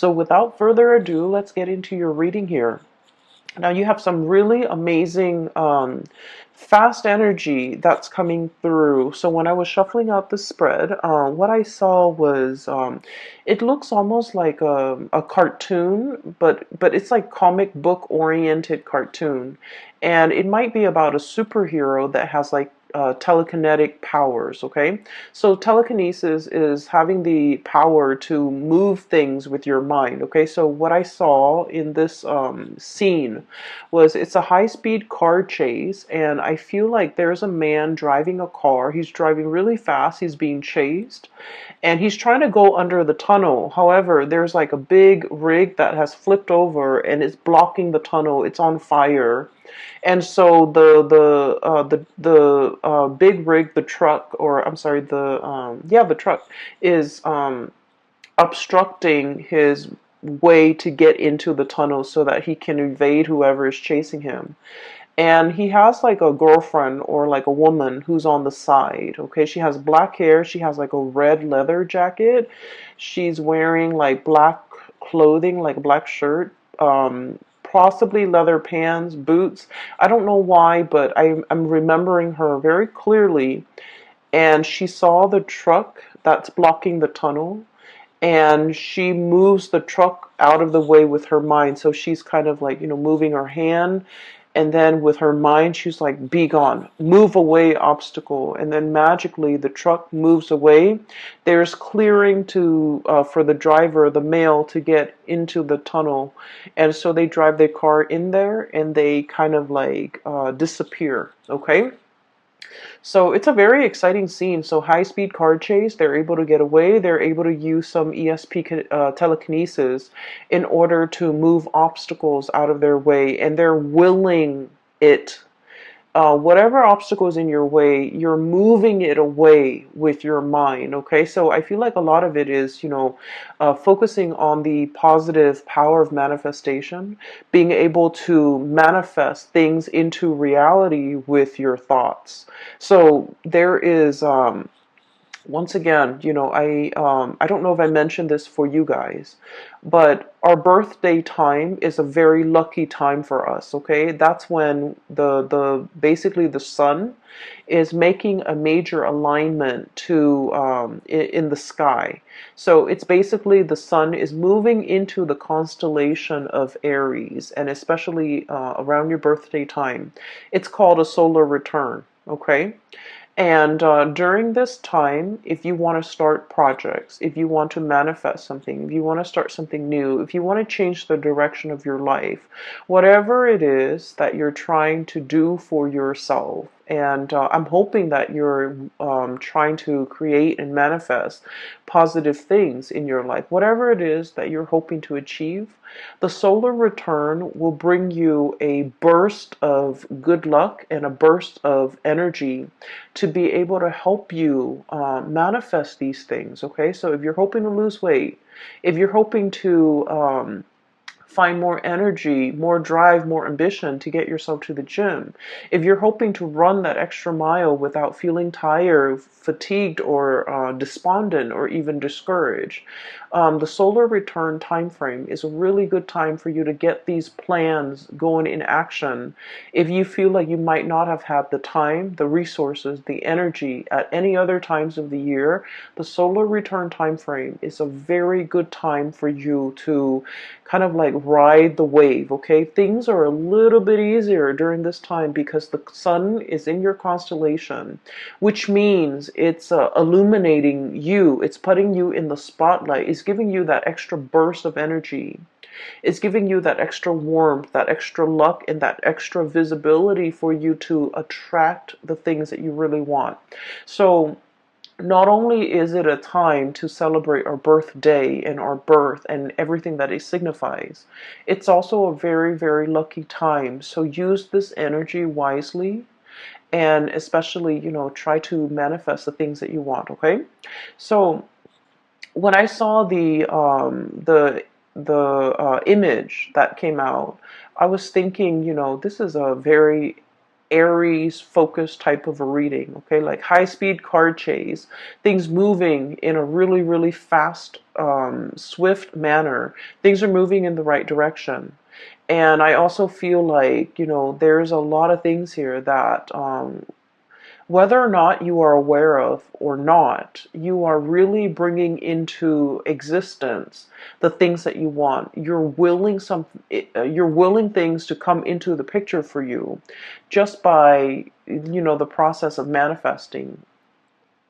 So without further ado, let's get into your reading here. Now you have some really amazing fast energy that's coming through. So when I was shuffling out the spread, what I saw was it looks almost like a cartoon, but it's like comic book oriented cartoon, and it might be about a superhero that has like telekinetic powers. Okay, so telekinesis is having the power to move things with your mind. Okay, so what I saw in this scene was it's a high-speed car chase, and I feel like there's a man driving a car. He's driving really fast. He's being chased, and he's trying to go under the tunnel. However, there's like a big rig that has flipped over and it's blocking the tunnel. It's on fire. And so the big rig, the truck, or I'm sorry, the truck is obstructing his way to get into the tunnel so that he can evade whoever is chasing him. And he has like a girlfriend or like a woman who's on the side. Okay, she has black hair, she has like a red leather jacket, she's wearing like black clothing, like a black shirt, possibly leather pants, boots. I don't know why, but I'm remembering her very clearly. And she saw the truck that's blocking the tunnel, and she moves the truck out of the way with her mind. So she's kind of like, moving her hand, and then with her mind she's like, be gone, move away, obstacle. And then magically the truck moves away. There's clearing to for the driver, the male, to get into the tunnel. And so they drive their car in there and they kind of like disappear. Okay, so it's a very exciting scene. So high speed car chase, they're able to get away. They're able to use some ESP telekinesis in order to move obstacles out of their way, and they're willing it. Whatever obstacle is in your way, you're moving it away with your mind. Okay, so I feel like a lot of it is, focusing on the positive power of manifestation, being able to manifest things into reality with your thoughts. So there is once again, I don't know if I mentioned this for you guys, but our birthday time is a very lucky time for us. Okay, that's when the basically the sun is making a major alignment to in the sky. So it's basically the sun is moving into the constellation of Aries, and especially around your birthday time, it's called a solar return. Okay. And during this time, if you want to start projects, if you want to manifest something, if you want to start something new, if you want to change the direction of your life, whatever it is that you're trying to do for yourself, and I'm hoping that you're trying to create and manifest positive things in your life, whatever it is that you're hoping to achieve, the solar return will bring you a burst of good luck and a burst of energy to be able to help you manifest these things. Okay, so if you're hoping to lose weight, if you're hoping to find more energy, more drive, more ambition to get yourself to the gym, if you're hoping to run that extra mile without feeling tired, fatigued, or despondent, or even discouraged, the solar return time frame is a really good time for you to get these plans going in action. If you feel like you might not have had the time, the resources, the energy at any other times of the year, the solar return time frame is a very good time for you to kind of like ride the wave. Okay, things are a little bit easier during this time because the sun is in your constellation, which means it's illuminating you, it's putting you in the spotlight, it's giving you that extra burst of energy, it's giving you that extra warmth, that extra luck, and that extra visibility for you to attract the things that you really want. So not only is it a time to celebrate our birthday and our birth and everything that it signifies, it's also a very, very lucky time. So use this energy wisely, and especially, try to manifest the things that you want. Okay, so when I saw the image that came out, I was thinking, this is a very Aries focused type of a reading, okay? Like high speed card chase, things moving in a really, really fast, swift manner. Things are moving in the right direction. And I also feel like, there's a lot of things here that whether or not you are aware of or not, you are really bringing into existence the things that you want. You're willing things to come into the picture for you just by, the process of manifesting,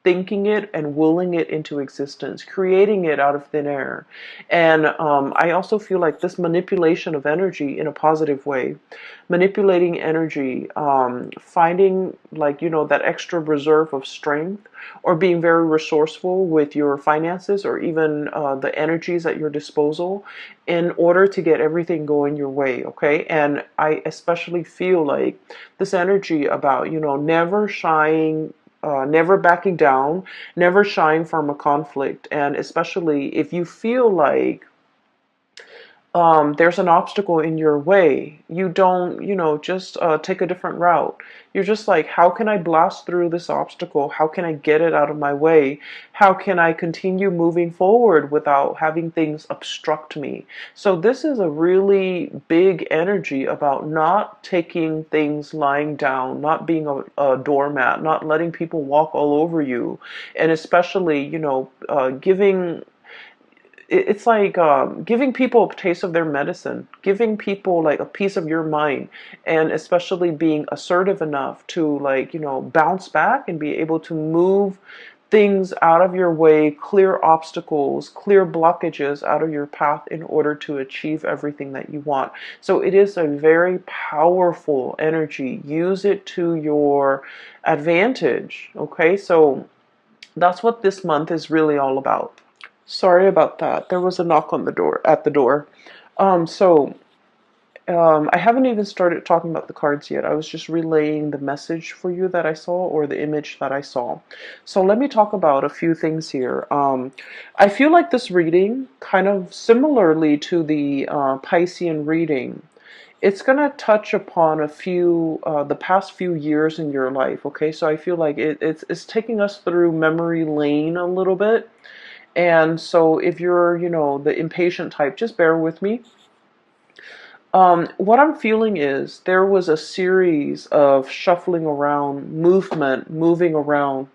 thinking it and willing it into existence, creating it out of thin air. And I also feel like this manipulation of energy in a positive way, manipulating energy, finding like, that extra reserve of strength, or being very resourceful with your finances, or even the energies at your disposal in order to get everything going your way. Okay. And I especially feel like this energy about, never shying, never backing down, never shying from a conflict. And especially if you feel like there's an obstacle in your way, you don't, just take a different route. You're just like, how can I blast through this obstacle? How can I get it out of my way? How can I continue moving forward without having things obstruct me? So this is a really big energy about not taking things lying down, not being a doormat, not letting people walk all over you, and especially, giving, it's like giving people a taste of their medicine, giving people like a piece of your mind, and especially being assertive enough to, like, bounce back and be able to move things out of your way, clear obstacles, clear blockages out of your path in order to achieve everything that you want. So it is a very powerful energy. Use it to your advantage. Okay, so that's what this month is really all about. Sorry about that. There was a knock on the door, at the door. So I haven't even started talking about the cards yet. I was just relaying the message for you that I saw, or the image that I saw. So let me talk about a few things here. I feel like this reading, kind of similarly to the Piscean reading, it's going to touch upon a few, the past few years in your life. Okay, so I feel like it's taking us through memory lane a little bit. And so if you're, the impatient type, just bear with me. What I'm feeling is there was a series of shuffling around, movement, moving around,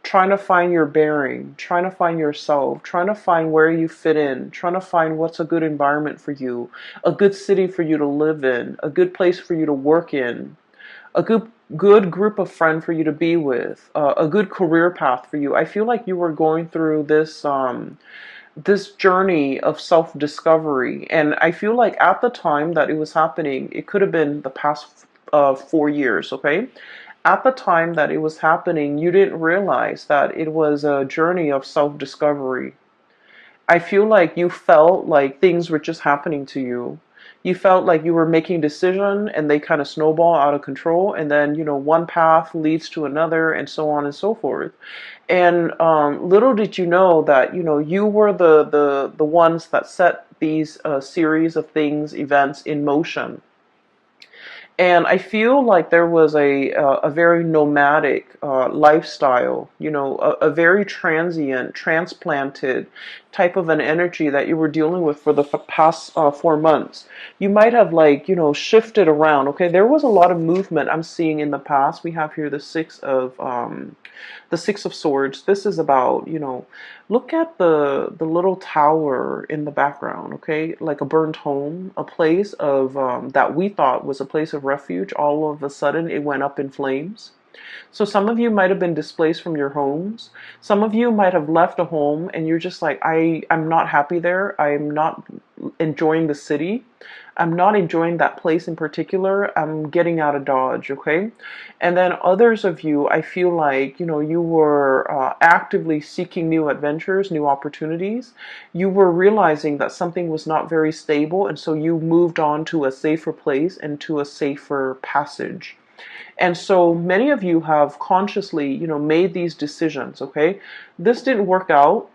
trying to find your bearing, trying to find yourself, trying to find where you fit in, trying to find what's a good environment for you, a good city for you to live in, a good place for you to work in, a good group of friends for you to be with, a good career path for you. I feel like you were going through this journey of self-discovery, and I feel like at the time that it was happening, it could have been the past 4 years. Okay, at the time that it was happening, you didn't realize that it was a journey of self-discovery. I feel like you felt like things were just happening to you. You felt like you were making decisions and they kind of snowball out of control, and then, one path leads to another, and so on and so forth. And little did you know that, you were the ones that set these series of things, events in motion. And I feel like there was a very nomadic lifestyle, a very transient, transplanted type of an energy that you were dealing with for the past 4 months. You might have, like, shifted around. Okay, there was a lot of movement I'm seeing in the past. We have here the Six of Swords. This is about, look at the little tower in the background, okay? Like a burnt home, a place of that we thought was a place of refuge. All of a sudden, it went up in flames. So some of you might have been displaced from your homes. Some of you might have left a home and you're just like, I'm not happy there. I'm not enjoying the city. I'm not enjoying that place in particular. I'm getting out of Dodge, okay? And then others of you, I feel like, you were actively seeking new adventures, new opportunities. You were realizing that something was not very stable, and so you moved on to a safer place and to a safer passage. And so many of you have consciously, made these decisions, okay? This didn't work out.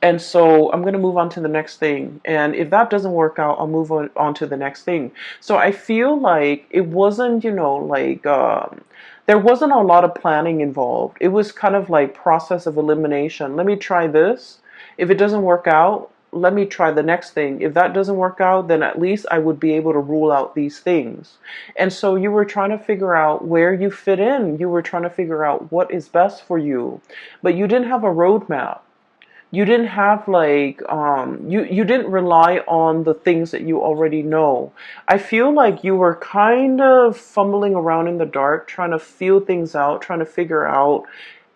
And so I'm going to move on to the next thing. And if that doesn't work out, I'll move on to the next thing. So I feel like it wasn't, there wasn't a lot of planning involved. It was kind of like process of elimination. Let me try this. If it doesn't work out, let me try the next thing. If that doesn't work out, then at least I would be able to rule out these things. And so you were trying to figure out where you fit in. You were trying to figure out what is best for you, but you didn't have a roadmap. You didn't have like you didn't rely on the things that you already know. I feel like you were kind of fumbling around in the dark, trying to feel things out, trying to figure out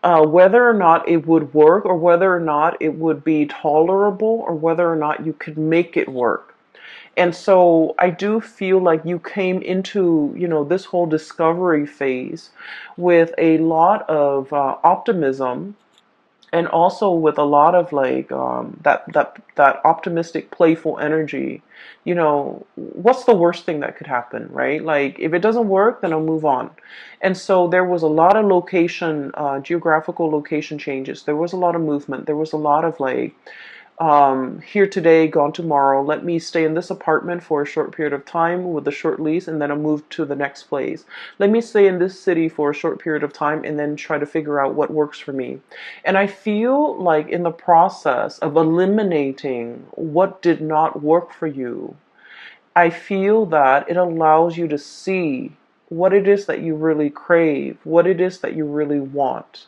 whether or not it would work, or whether or not it would be tolerable, or whether or not you could make it work. And so I do feel like you came into, this whole discovery phase with a lot of optimism, and also with a lot of like that optimistic, playful energy. What's the worst thing that could happen, right? Like, if it doesn't work, then I'll move on. And so there was a lot of geographical location changes. There was a lot of movement. There was a lot of like, here today, gone tomorrow. Let me stay in this apartment for a short period of time with a short lease, and then I'll move to the next place. Let me stay in this city for a short period of time, and then try to figure out what works for me. And I feel like in the process of eliminating what did not work for you, I feel that it allows you to see what it is that you really crave, what it is that you really want.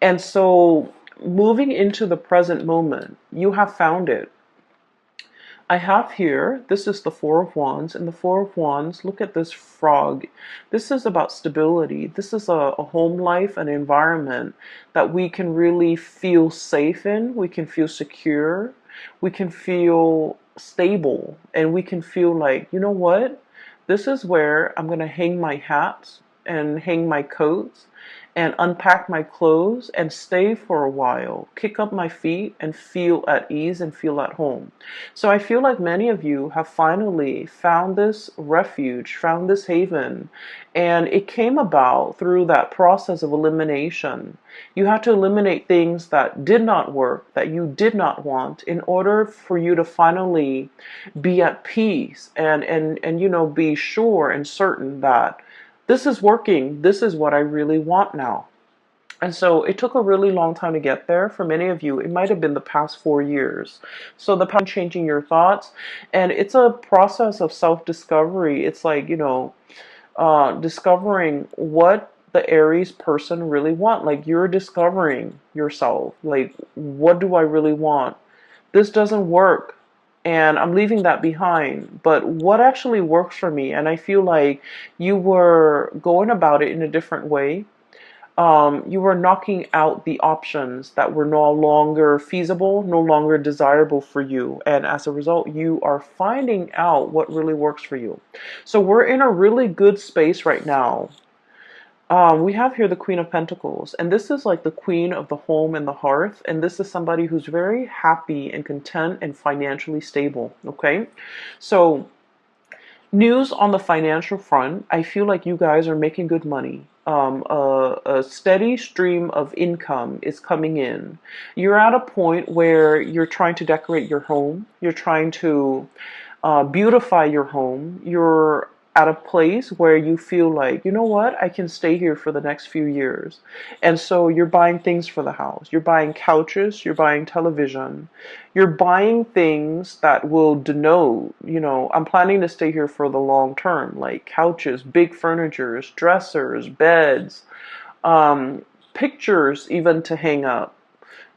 And so, moving into the present moment, you have found it. I have here, this is the Four of Wands, and the Four of Wands, look at this frog. This is about stability. This is a home life, an environment that we can really feel safe in. We can feel secure. We can feel stable. And we can feel like, you know what? This is where I'm going to hang my hats and hang my coats and unpack my clothes and stay for a while, kick up my feet and feel at ease and feel at home. So I feel like many of you have finally found this refuge, found this haven, and it came about through that process of elimination. You had to eliminate things that did not work, that you did not want, in order for you to finally be at peace and be sure and certain that this is working. This is what I really want now. And so it took a really long time to get there. For many of you, it might have been the past 4 years. So the past changing your thoughts. And it's a process of self-discovery. It's like, discovering what the Aries person really want. Like, you're discovering yourself. Like, what do I really want? This doesn't work, and I'm leaving that behind. But what actually works for me? And I feel like you were going about it in a different way. You were knocking out the options that were no longer feasible, no longer desirable for you. And as a result, you are finding out what really works for you. So we're in a really good space right now. We have here the Queen of Pentacles, and this is like the queen of the home and the hearth, and this is somebody who's very happy and content and financially stable, okay? So, news on the financial front, I feel like you guys are making good money. A steady stream of income is coming in. You're at a point where you're trying to decorate your home, you're trying to beautify your home, you're at a place where you feel like, you know what, I can stay here for the next few years. And so you're buying things for the house. You're buying couches, you're buying television, you're buying things that will denote, I'm planning to stay here for the long term, like couches, big furnitures, dressers, beds, pictures even to hang up.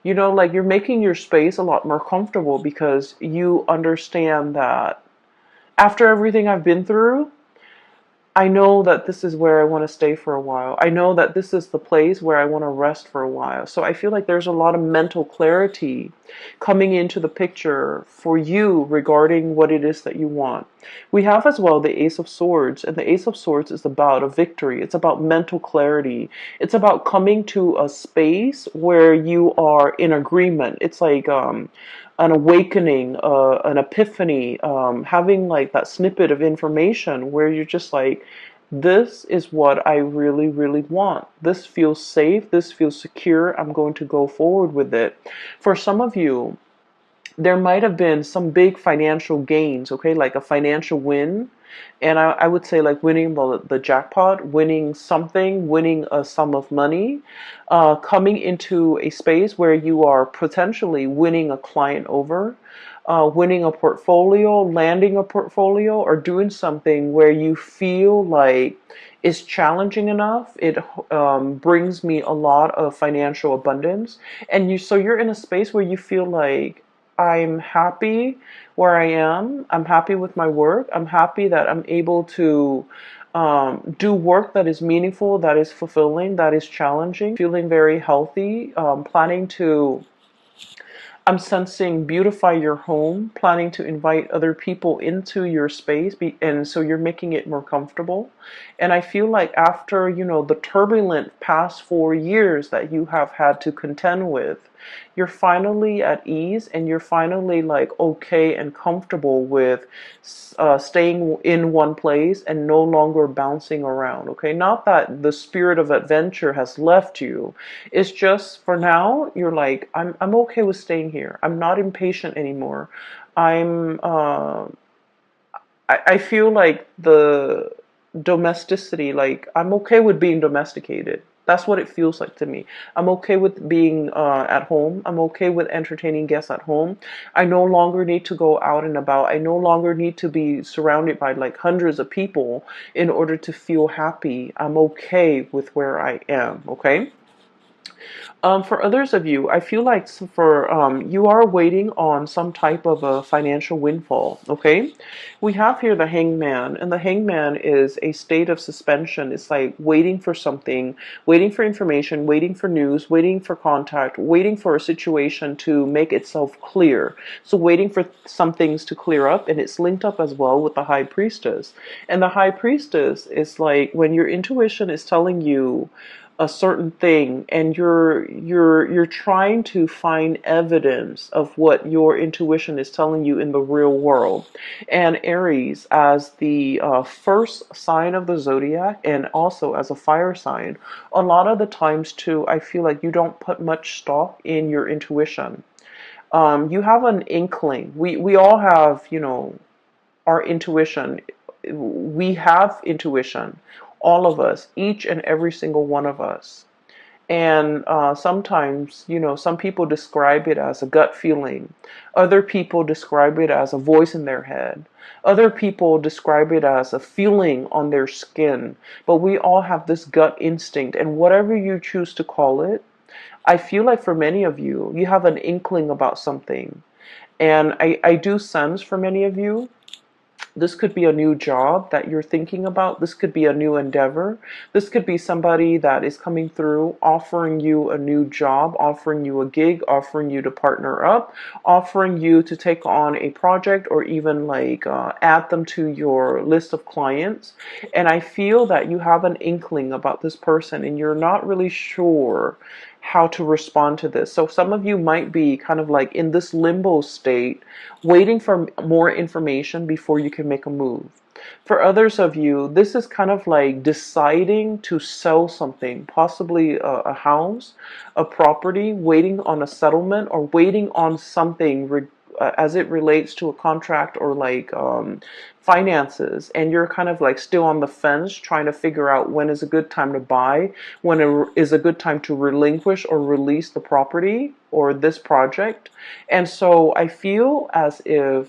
Like, you're making your space a lot more comfortable because you understand that after everything I've been through, I know that this is where I want to stay for a while. I know that this is the place where I want to rest for a while. So I feel like there's a lot of mental clarity coming into the picture for you regarding what it is that you want. We have as well the Ace of Swords, and the Ace of Swords is about a victory. It's about mental clarity. It's about coming to a space where you are in agreement. It's like an awakening, an epiphany, having like that snippet of information where you're just like, This is what I really, really want. This feels safe. This feels secure. I'm going to go forward with it. For some of you, there might have been some big financial gains, okay, like a financial win. And I would say like winning the jackpot, winning something, winning a sum of money, coming into a space where you are potentially winning a client over, winning a portfolio, landing a portfolio, or doing something where you feel like it's challenging enough. It brings me a lot of financial abundance, and so you're in a space where you feel like I'm happy where I am. I'm happy with my work. I'm happy that I'm able to do work that is meaningful, that is fulfilling, that is challenging. Feeling very healthy. Planning to I'm sensing beautify your home, planning to invite other people into your space, and so you're making it more comfortable. And I feel like after, the turbulent past 4 years that you have had to contend with, you're finally at ease and you're finally like okay and comfortable with staying in one place and no longer bouncing around. Okay, not that the spirit of adventure has left you. It's just for now you're like I'm okay with staying here. I'm not impatient anymore. I'm I feel like the domesticity, like I'm okay with being domesticated. That's what it feels like to me. I'm okay with being at home. I'm okay with entertaining guests at home. I no longer need to go out and about. I no longer need to be surrounded by like hundreds of people in order to feel happy. I'm okay with where I am. Okay. For others of you, I feel like for you are waiting on some type of a financial windfall. Okay, we have here the hangman, and the hangman is a state of suspension. It's like waiting for something, waiting for information, waiting for news, waiting for contact, waiting for a situation to make itself clear. So waiting for some things to clear up, and it's linked up as well with the high priestess. And the high priestess is like when your intuition is telling you a certain thing and you're trying to find evidence of what your intuition is telling you in the real world. And Aries, as the first sign of the zodiac and also as a fire sign, a lot of the times too I feel like you don't put much stock in your intuition. You have an inkling. We all have, our intuition. We have intuition, all of us, each and every single one of us. And sometimes, some people describe it as a gut feeling. Other people describe it as a voice in their head. Other people describe it as a feeling on their skin. But we all have this gut instinct, and whatever you choose to call it, I feel like for many of you, you have an inkling about something. And I do sense for many of you, this could be a new job that you're thinking about. This could be a new endeavor. This could be somebody that is coming through offering you a new job, offering you a gig, offering you to partner up, offering you to take on a project or even like add them to your list of clients. And I feel that you have an inkling about this person and you're not really sure how to respond to this. So some of you might be kind of like in this limbo state, waiting for more information before you can make a move. For others of you, this is kind of like deciding to sell something, possibly a house, a property, waiting on a settlement or waiting on something as it relates to a contract or like finances, and you're kind of like still on the fence trying to figure out when is a good time to buy, when it is a good time to relinquish or release the property or this project. And so I feel as if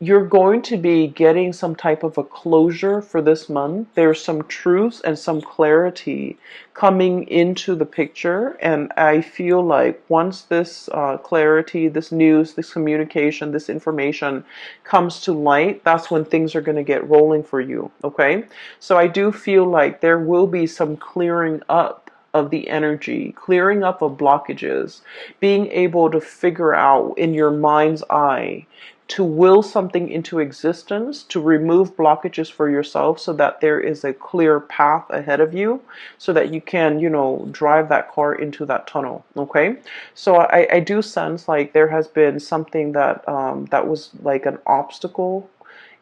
you're going to be getting some type of a closure for this month. There's some truths and some clarity coming into the picture. And I feel like once this clarity, this news, this communication, this information comes to light, that's when things are going to get rolling for you. Okay. So I do feel like there will be some clearing up of the energy, clearing up of blockages, being able to figure out in your mind's eye to will something into existence, to remove blockages for yourself so that there is a clear path ahead of you so that you can, drive that car into that tunnel. Okay. So I do sense like there has been something that, that was like an obstacle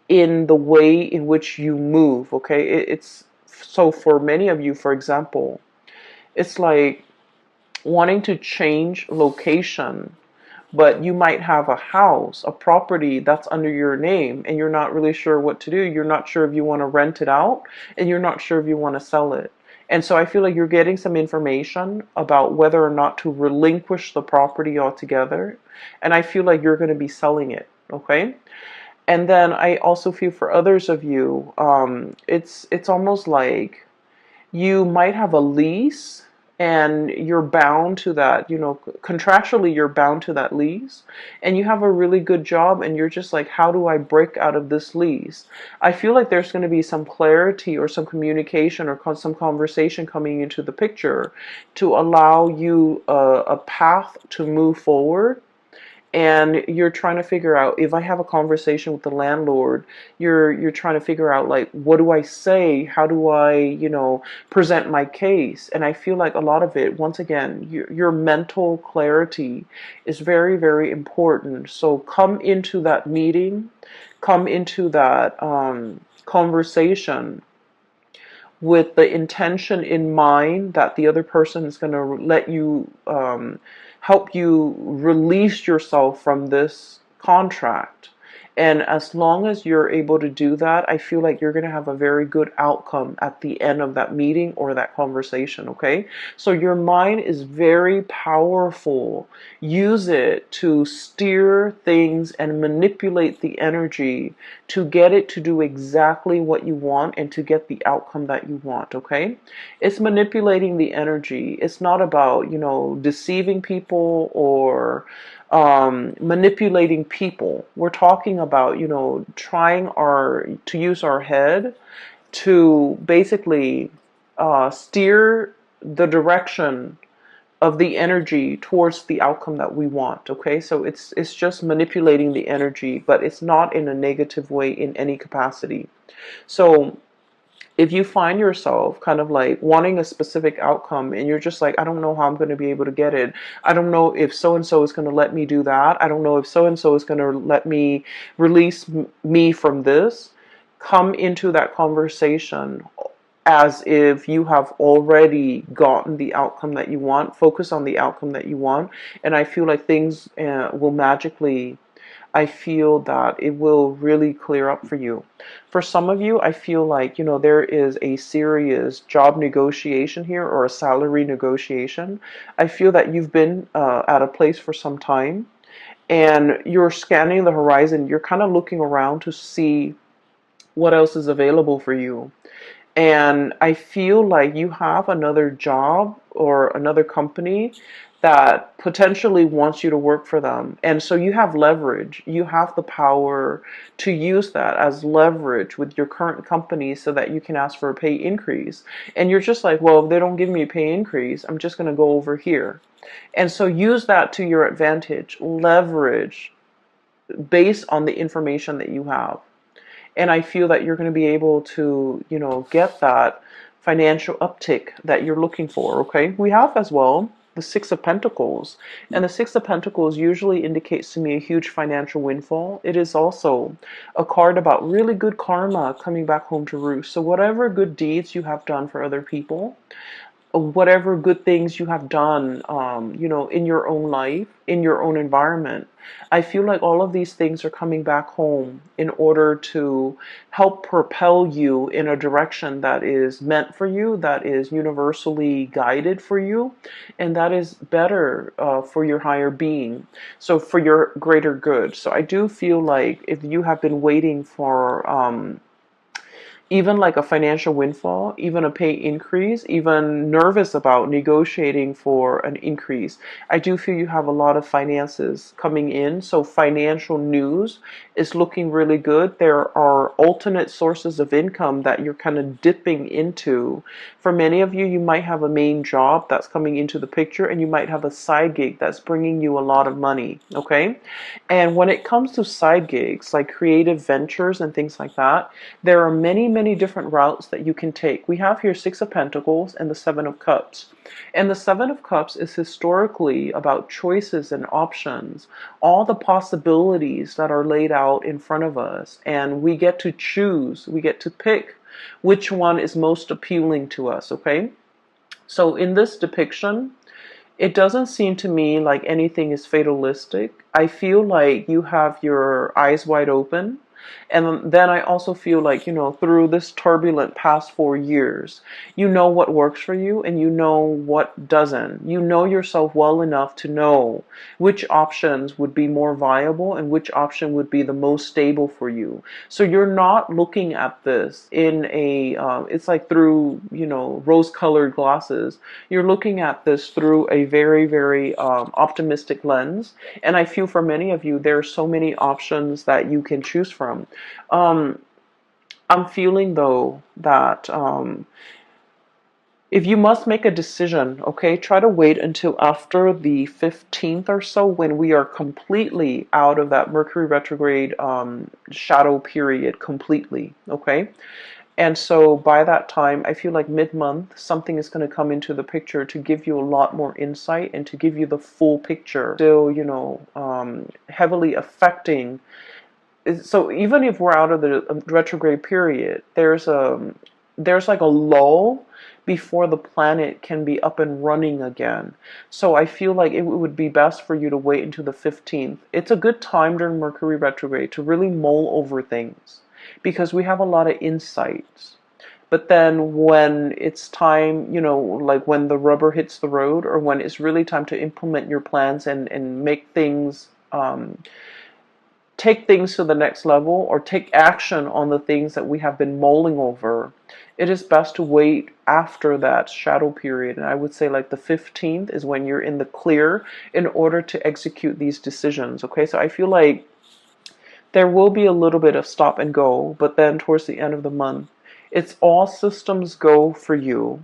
in the way in which you move, okay? It's so for many of you, for example, it's like wanting to change location, but you might have a house, a property that's under your name, and you're not really sure what to do. You're not sure if you want to rent it out, and you're not sure if you want to sell it. And so I feel like you're getting some information about whether or not to relinquish the property altogether. And I feel like you're going to be selling it, okay? And then I also feel for others of you, it's almost like you might have a lease and you're bound to that, contractually you're bound to that lease, and you have a really good job and you're just like, how do I break out of this lease? I feel like there's going to be some clarity or some communication or some conversation coming into the picture to allow you a path to move forward. And you're trying to figure out, if I have a conversation with the landlord, you're trying to figure out, like, what do I say? How do I, present my case? And I feel like a lot of it, once again, your mental clarity is very, very important. So come into that meeting, come into that conversation with the intention in mind that the other person is going to let you, help you release yourself from this contract. And as long as you're able to do that, I feel like you're going to have a very good outcome at the end of that meeting or that conversation, okay? So your mind is very powerful. Use it to steer things and manipulate the energy to get it to do exactly what you want and to get the outcome that you want, okay? It's manipulating the energy. It's not about, deceiving people or manipulating people. We're talking about, trying to use our head to basically steer the direction of the energy towards the outcome that we want. Okay, so it's just manipulating the energy, but it's not in a negative way in any capacity. So if you find yourself kind of like wanting a specific outcome and you're just like, I don't know how I'm going to be able to get it. I don't know if so and so is going to let me do that. I don't know if so and so is going to let me release me from this. Come into that conversation as if you have already gotten the outcome that you want. Focus on the outcome that you want. And I feel like things will magically, I feel that it will really clear up for you. For some of you, I feel like, there is a serious job negotiation here or a salary negotiation. I feel that you've been at a place for some time and you're scanning the horizon. You're kind of looking around to see what else is available for you. And I feel like you have another job or another company that potentially wants you to work for them. And so you have leverage. You have the power to use that as leverage with your current company so that you can ask for a pay increase. And you're just like, well, if they don't give me a pay increase, I'm just going to go over here. And so use that to your advantage. Leverage based on the information that you have. And I feel that you're going to be able to, get that financial uptick that you're looking for, okay? We have as well the Six of Pentacles. And the Six of Pentacles usually indicates to me a huge financial windfall. It is also a card about really good karma coming back home to roost. So whatever good deeds you have done for other people, whatever good things you have done, in your own life, in your own environment, I feel like all of these things are coming back home in order to help propel you in a direction that is meant for you, that is universally guided for you, and that is better for your higher being, so for your greater good. So I do feel like if you have been waiting for even like a financial windfall, even a pay increase, even nervous about negotiating for an increase, I do feel you have a lot of finances coming in. So financial news is looking really good. There are alternate sources of income that you're kind of dipping into. For many of you, you might have a main job that's coming into the picture, and you might have a side gig that's bringing you a lot of money, okay? And when it comes to side gigs, like creative ventures and things like that, there are many many different routes that you can take. We have here Six of Pentacles and the Seven of Cups. And the Seven of Cups is historically about choices and options, all the possibilities that are laid out in front of us. And we get to choose, we get to pick which one is most appealing to us, okay? So in this depiction, it doesn't seem to me like anything is fatalistic. I feel like you have your eyes wide open. And then I also feel like, through this turbulent past 4 years, you know what works for you and you know what doesn't. You know yourself well enough to know which options would be more viable and which option would be the most stable for you. So you're not looking at this in it's like through, rose-colored glasses. You're looking at this through a very, very optimistic lens. And I feel for many of you, there are so many options that you can choose from. I'm feeling though that if you must make a decision, okay, try to wait until after the 15th or so, when we are completely out of that Mercury retrograde shadow period completely, okay? And so by that time, I feel like mid-month, something is going to come into the picture to give you a lot more insight and to give you the full picture. Still, heavily affecting. So even if we're out of the retrograde period, there's like a lull before the planet can be up and running again. So I feel like it would be best for you to wait until the 15th. It's a good time during Mercury retrograde to really mull over things, because we have a lot of insights. But then when it's time, like when the rubber hits the road, or when it's really time to implement your plans and make things, take things to the next level, or take action on the things that we have been mulling over, it is best to wait after that shadow period. And I would say like the 15th is when you're in the clear in order to execute these decisions. Okay, so I feel like there will be a little bit of stop and go, but then towards the end of the month, it's all systems go for you.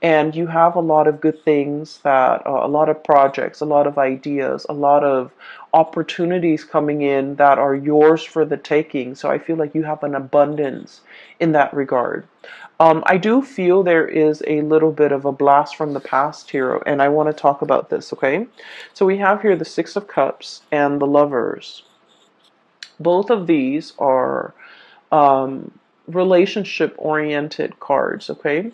And you have a lot of good things, that a lot of projects, a lot of ideas, a lot of opportunities coming in that are yours for the taking. So I feel like you have an abundance in that regard. I do feel there is a little bit of a blast from the past here, and I want to talk about this, okay? So we have here the Six of Cups and the Lovers. Both of these are relationship-oriented cards, okay?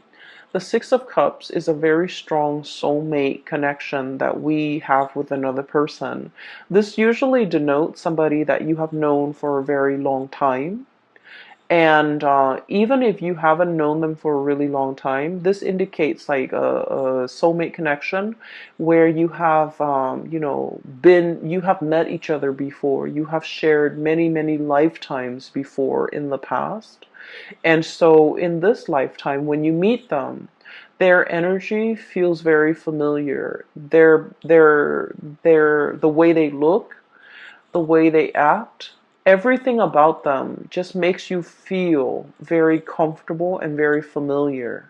The Six of Cups is a very strong soulmate connection that we have with another person. This usually denotes somebody that you have known for a very long time. And even if you haven't known them for a really long time, this indicates like a soulmate connection where you have, you have met each other before. You have shared many, many lifetimes before in the past. And so in this lifetime, when you meet them, their energy feels very familiar. The way they look, the way they act, everything about them just makes you feel very comfortable and very familiar.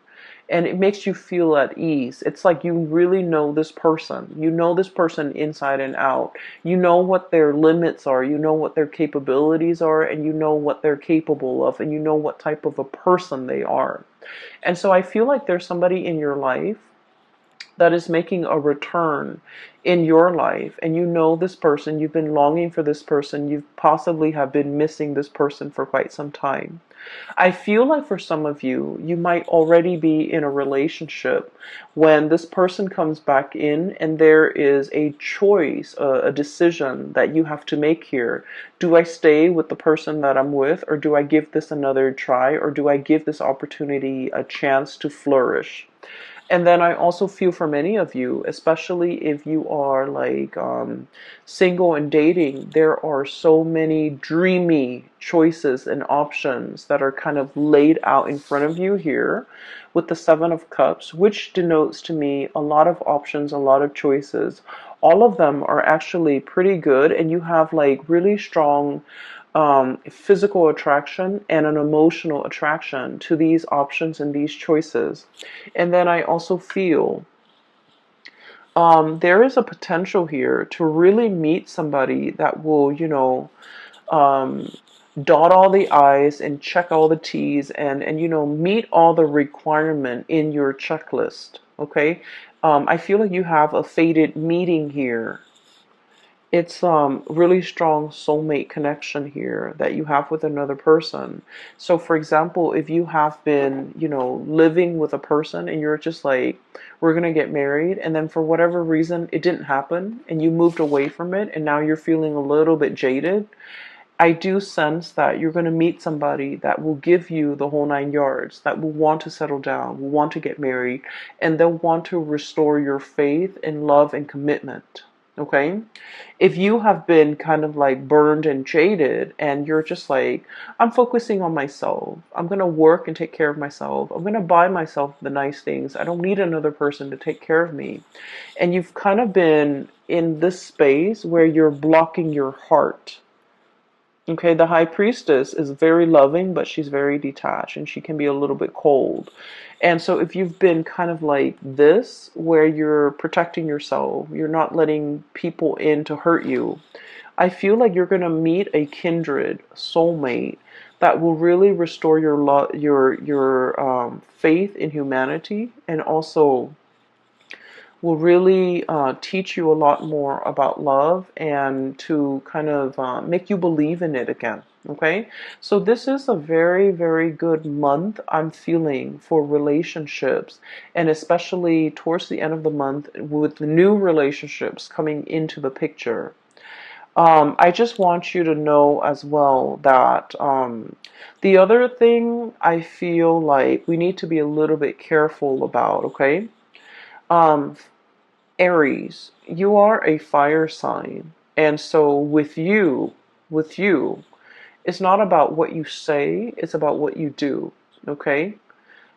And it makes you feel at ease. It's like you really know this person. You know this person inside and out. You know what their limits are. You know what their capabilities are. And you know what they're capable of. And you know what type of a person they are. And so I feel like there's somebody in your life that is making a return in your life, and you know this person, you've been longing for this person, you possibly have been missing this person for quite some time. I feel like for some of you, you might already be in a relationship when this person comes back in, and there is a choice, a decision that you have to make here. Do I stay with the person that I'm with, or do I give this another try, or do I give this opportunity a chance to flourish? And then I also feel for many of you, especially if you are like single and dating, there are so many dreamy choices and options that are kind of laid out in front of you here with the Seven of Cups, which denotes to me a lot of options, a lot of choices. All of them are actually pretty good, and you have like really strong physical attraction and an emotional attraction to these options and these choices. And then I also feel there is a potential here to really meet somebody that will, dot all the I's and check all the T's, and meet all the requirement in your checklist. Okay. I feel like you have a fated meeting here. It's really strong soulmate connection here that you have with another person. So for example, if you have been, living with a person and you're just like, we're gonna get married, and then for whatever reason it didn't happen and you moved away from it and now you're feeling a little bit jaded, I do sense that you're going to meet somebody that will give you the whole 9 yards, that will want to settle down, will want to get married, and they'll want to restore your faith and love and commitment. Okay? If you have been kind of like burned and jaded and you're just like, I'm focusing on myself, I'm going to work and take care of myself, I'm going to buy myself the nice things, I don't need another person to take care of me. And you've kind of been in this space where you're blocking your heart. Okay, the high priestess is very loving, but she's very detached and she can be a little bit cold. And so if you've been kind of like this, where you're protecting yourself, you're not letting people in to hurt you, I feel like you're going to meet a kindred soulmate that will really restore your faith in humanity, and also will really teach you a lot more about love and to kind of make you believe in it again. Okay, so this is a very, very good month I'm feeling for relationships, and especially towards the end of the month with the new relationships coming into the picture. I just want you to know as well that the other thing I feel like we need to be a little bit careful about, okay? Um, Aries, you are a fire sign. And so with you, it's not about what you say, it's about what you do. Okay?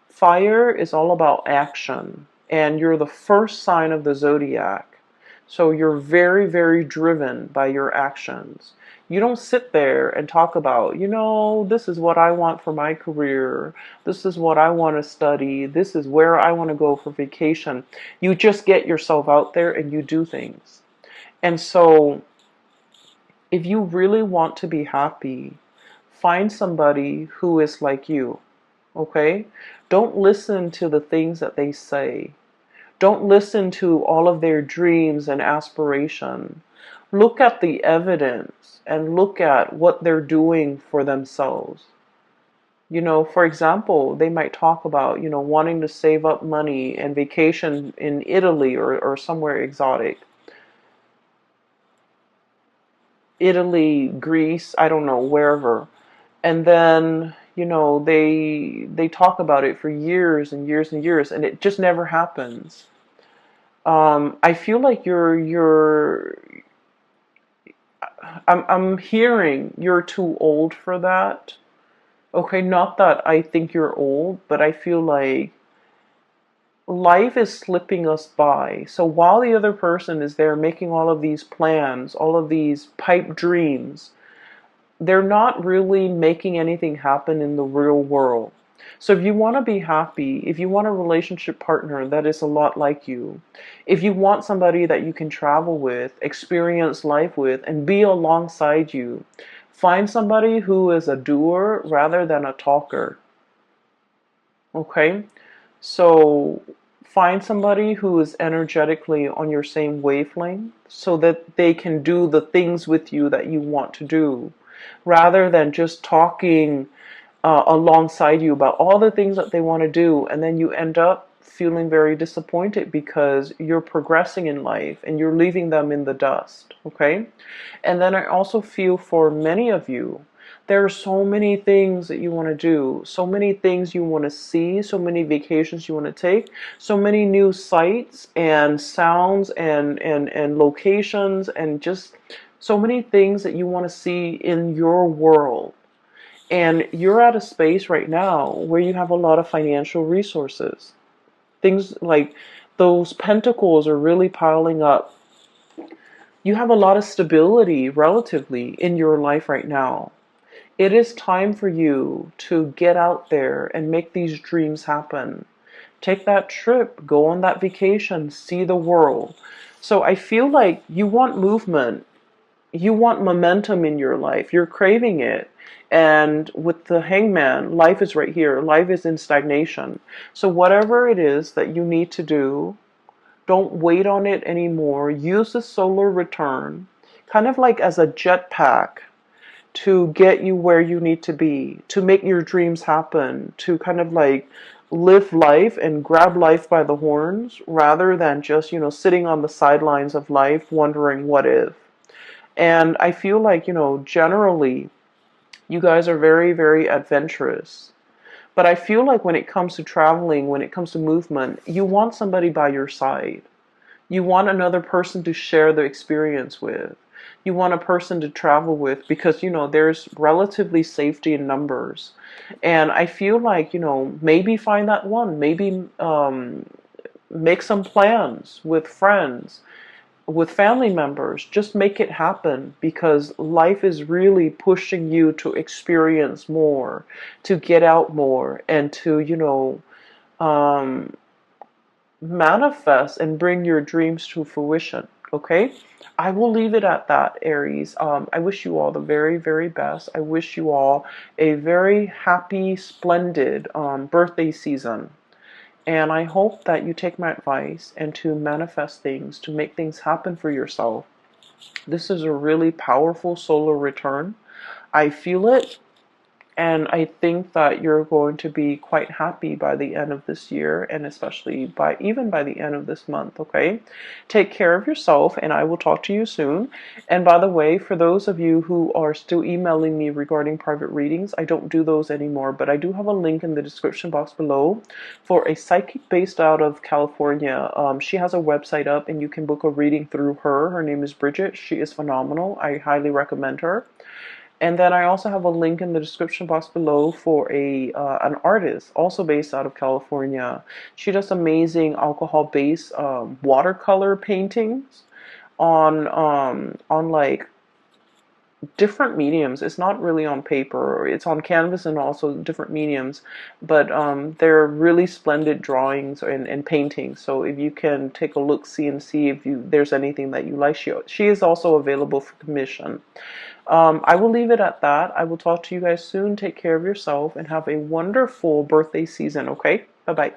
Fire is all about action. And you're the first sign of the zodiac. So you're very, very driven by your actions. You don't sit there and talk about, this is what I want for my career. This is what I want to study. This is where I want to go for vacation. You just get yourself out there and you do things. And so if you really want to be happy, find somebody who is like you. Okay? Don't listen to the things that they say. Don't listen to all of their dreams and aspiration. Look at the evidence and look at what they're doing for themselves. For example, they might talk about, wanting to save up money and vacation in Italy or somewhere exotic. Italy, Greece, I don't know, wherever. And then, they talk about it for years and years and years, and it just never happens. I feel like I'm hearing you're too old for that. Okay, not that I think you're old, but I feel like life is slipping us by. So while the other person is there making all of these plans, all of these pipe dreams, they're not really making anything happen in the real world. So if you want to be happy, if you want a relationship partner that is a lot like you, if you want somebody that you can travel with, experience life with, and be alongside you, find somebody who is a doer rather than a talker. Okay? So find somebody who is energetically on your same wavelength so that they can do the things with you that you want to do, rather than just talking alongside you about all the things that they want to do, and then you end up feeling very disappointed because you're progressing in life and you're leaving them in the dust. Okay? And then I also feel for many of you, there are so many things that you want to do, so many things you want to see, so many vacations you want to take, so many new sights and sounds and locations, and just so many things that you want to see in your world. And you're at a space right now where you have a lot of financial resources. Things like those pentacles are really piling up. You have a lot of stability relatively in your life right now. It is time for you to get out there and make these dreams happen. Take that trip, go on that vacation, see the world. So I feel like you want movement. you want momentum in your life. You're craving it. And with the Hangman, life is right here. Life is in stagnation. So whatever it is that you need to do, don't wait on it anymore. Use the solar return kind of like as a jetpack to get you where you need to be, to make your dreams happen, to kind of like live life and grab life by the horns rather than just, sitting on the sidelines of life wondering what if. And I feel like, generally, you guys are very, very adventurous. But I feel like when it comes to traveling, when it comes to movement, you want somebody by your side. You want another person to share the experience with. You want a person to travel with because, there's relatively safety in numbers. And I feel like, maybe find that one. Maybe make some plans with friends, with family members. Just make it happen because life is really pushing you to experience more, to get out more, and to, um, manifest and bring your dreams to fruition. Okay, I will leave it at that, Aries. I wish you all the very, very best. I wish you all a very happy, splendid birthday season. And I hope that you take my advice and to manifest things, to make things happen for yourself. This is a really powerful solar return. I feel it. And I think that you're going to be quite happy by the end of this year and especially even by the end of this month, okay? Take care of yourself and I will talk to you soon. And by the way, for those of you who are still emailing me regarding private readings, I don't do those anymore, but I do have a link in the description box below for a psychic based out of California. She has a website up and you can book a reading through her. Her name is Bridget. She is phenomenal. I highly recommend her. And then I also have a link in the description box below for an artist also based out of California. She does amazing alcohol-based watercolor paintings on like different mediums. It's not really on paper. It's on canvas and also different mediums. But they're really splendid drawings and paintings. So if you can take a look, see if there's anything that you like, she is also available for commission. I will leave it at that. I will talk to you guys soon. Take care of yourself and have a wonderful birthday season, okay? Bye-bye.